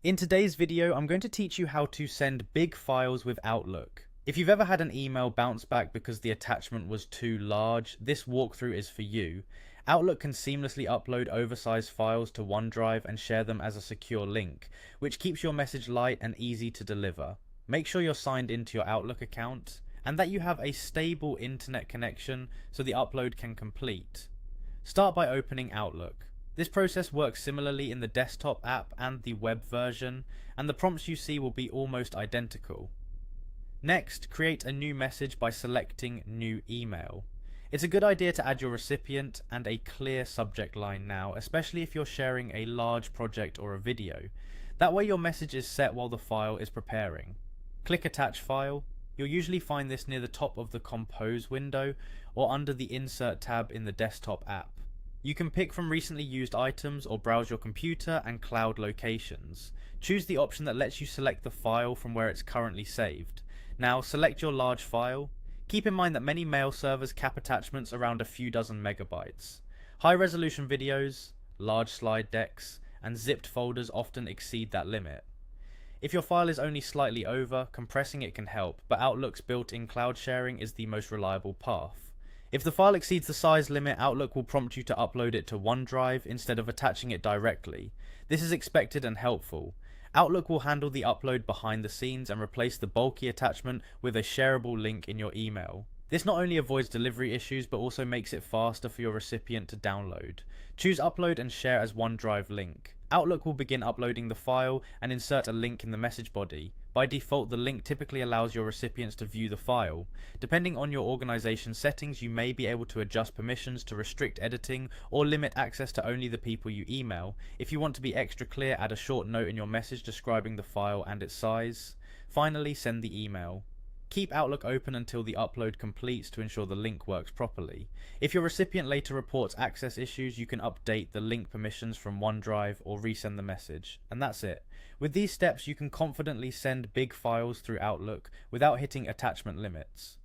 In today's video, I'm going to teach you how to send big files with Outlook. If you've ever had an email bounce back because the attachment was too large, this walkthrough is for you. Outlook can seamlessly upload oversized files to OneDrive and share them as a secure link, which keeps your message light and easy to deliver. Make sure you're signed into your Outlook account and that you have a stable internet connection so the upload can complete. Start by opening Outlook. This process works similarly in the desktop app and the web version, and the prompts you see will be almost identical. Next, create a new message by selecting New Email. It's a good idea to add your recipient and a clear subject line now, especially if you're sharing a large project or a video. That way your message is set while the file is preparing. Click Attach File. You'll usually find this near the top of the Compose window or under the Insert tab in the desktop app. You can pick from recently used items or browse your computer and cloud locations. Choose the option that lets you select the file from where it's currently saved. Now select your large file. Keep in mind that many mail servers cap attachments around a few dozen megabytes. High resolution videos, large slide decks, and zipped folders often exceed that limit. If your file is only slightly over, compressing it can help, but Outlook's built-in cloud sharing is the most reliable path. If the file exceeds the size limit, Outlook will prompt you to upload it to OneDrive instead of attaching it directly. This is expected and helpful. Outlook will handle the upload behind the scenes and replace the bulky attachment with a shareable link in your email. This not only avoids delivery issues but also makes it faster for your recipient to download. Choose Upload and Share as OneDrive link. Outlook will begin uploading the file and insert a link in the message body. By default, the link typically allows your recipients to view the file. Depending on your organization settings, you may be able to adjust permissions to restrict editing or limit access to only the people you email. If you want to be extra clear, add a short note in your message describing the file and its size. Finally, send the email. Keep Outlook open until the upload completes to ensure the link works properly. If your recipient later reports access issues, you can update the link permissions from OneDrive or resend the message. And that's it. With these steps, you can confidently send big files through Outlook without hitting attachment limits.